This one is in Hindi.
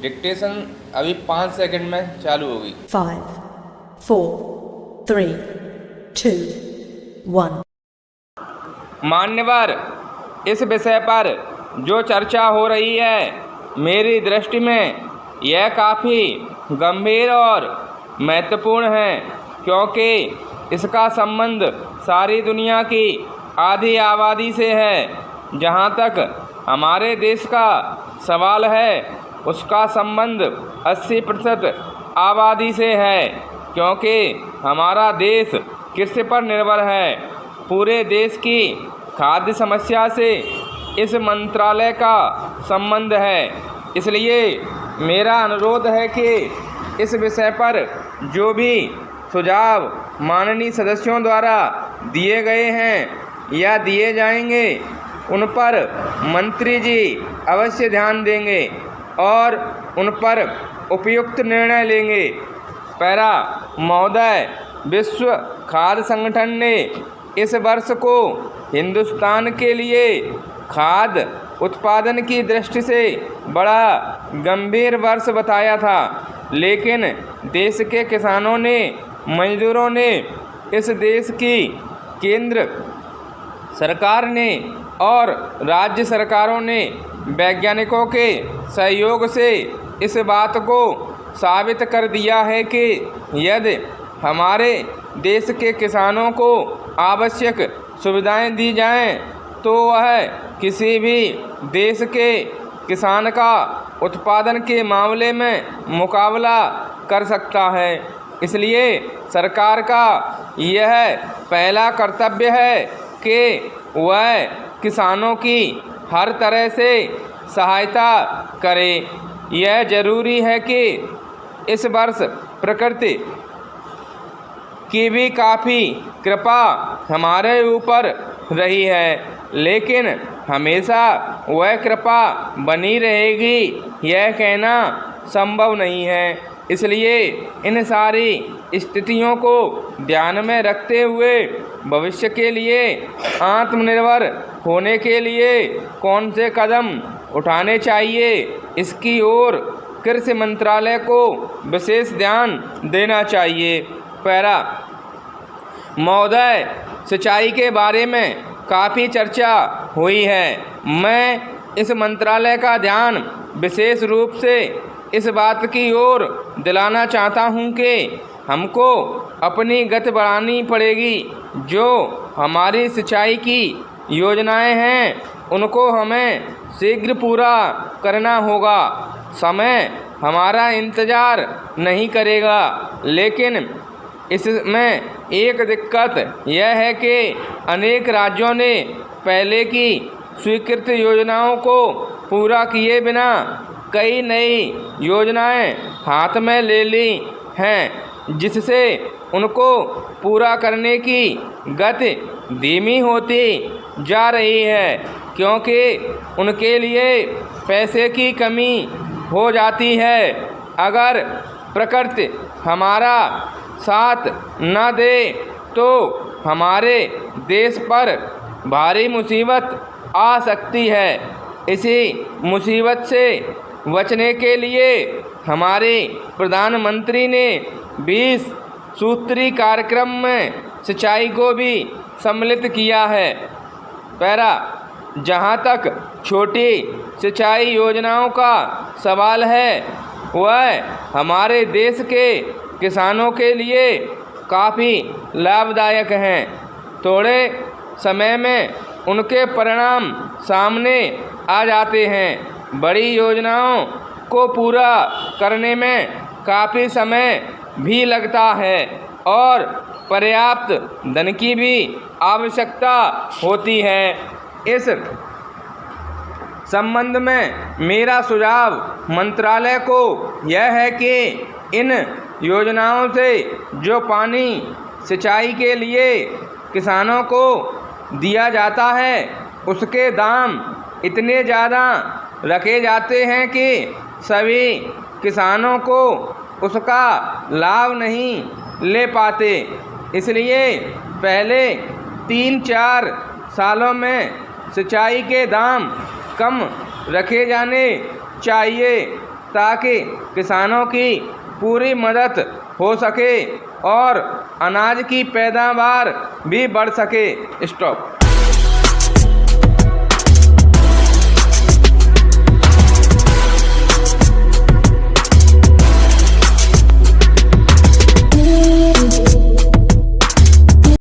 डिक्टेशन अभी 5 सेकंड में चालू होगी। 5, 4, 3, 2, 1। मान्यवर, इस विषय पर जो चर्चा हो रही है मेरी दृष्टि में यह काफ़ी गंभीर और महत्वपूर्ण है, क्योंकि इसका संबंध सारी दुनिया की आधी आबादी से है। जहाँ तक हमारे देश का सवाल है उसका संबंध 80% आबादी से है, क्योंकि हमारा देश कृषि पर निर्भर है। पूरे देश की खाद्य समस्या से इस मंत्रालय का संबंध है। इसलिए मेरा अनुरोध है कि इस विषय पर जो भी सुझाव माननीय सदस्यों द्वारा दिए गए हैं या दिए जाएंगे उन पर मंत्री जी अवश्य ध्यान देंगे और उन पर उपयुक्त निर्णय लेंगे। पैरा महोदय, विश्व खाद्य संगठन ने इस वर्ष को हिंदुस्तान के लिए खाद्य उत्पादन की दृष्टि से बड़ा गंभीर वर्ष बताया था, लेकिन देश के किसानों ने, मजदूरों ने, इस देश की केंद्र सरकार ने और राज्य सरकारों ने वैज्ञानिकों के सहयोग से इस बात को साबित कर दिया है कि यदि हमारे देश के किसानों को आवश्यक सुविधाएं दी जाएं तो वह किसी भी देश के किसान का उत्पादन के मामले में मुकाबला कर सकता है। इसलिए सरकार का यह पहला कर्तव्य है कि वह किसानों की हर तरह से सहायता करे। यह जरूरी है कि इस वर्ष प्रकृति की भी काफ़ी कृपा हमारे ऊपर रही है, लेकिन हमेशा वह कृपा बनी रहेगी यह कहना संभव नहीं है। इसलिए इन सारी स्थितियों को ध्यान में रखते हुए भविष्य के लिए आत्मनिर्भर होने के लिए कौन से कदम उठाने चाहिए, इसकी ओर कृषि मंत्रालय को विशेष ध्यान देना चाहिए। पैरा महोदय, सिंचाई के बारे में काफ़ी चर्चा हुई है। मैं इस मंत्रालय का ध्यान विशेष रूप से इस बात की ओर दिलाना चाहता हूं कि हमको अपनी गति बढ़ानी पड़ेगी। जो हमारी सिंचाई की योजनाएं हैं उनको हमें शीघ्र पूरा करना होगा। समय हमारा इंतज़ार नहीं करेगा, लेकिन इसमें एक दिक्कत यह है कि अनेक राज्यों ने पहले की स्वीकृत योजनाओं को पूरा किए बिना कई नई योजनाएं हाथ में ले ली हैं, जिससे उनको पूरा करने की गति धीमी होती जा रही है, क्योंकि उनके लिए पैसे की कमी हो जाती है। अगर प्रकृति हमारा साथ न दे तो हमारे देश पर भारी मुसीबत आ सकती है। इसी मुसीबत से बचने के लिए हमारे प्रधानमंत्री ने 20 सूत्री कार्यक्रम में सिंचाई को भी सम्मिलित किया है। पैरा जहाँ तक छोटी सिंचाई योजनाओं का सवाल है वह हमारे देश के किसानों के लिए काफ़ी लाभदायक हैं। थोड़े समय में उनके परिणाम सामने आ जाते हैं। बड़ी योजनाओं को पूरा करने में काफ़ी समय भी लगता है और पर्याप्त धन की भी आवश्यकता होती है। इस संबंध में मेरा सुझाव मंत्रालय को यह है कि इन योजनाओं से जो पानी सिंचाई के लिए किसानों को दिया जाता है उसके दाम इतने ज़्यादा रखे जाते हैं कि सभी किसानों को उसका लाभ नहीं ले पाते। इसलिए पहले 3-4 सालों में सिंचाई के दाम कम रखे जाने चाहिए ताकि किसानों की पूरी मदद हो सके और अनाज की पैदावार भी बढ़ सके। स्टॉप।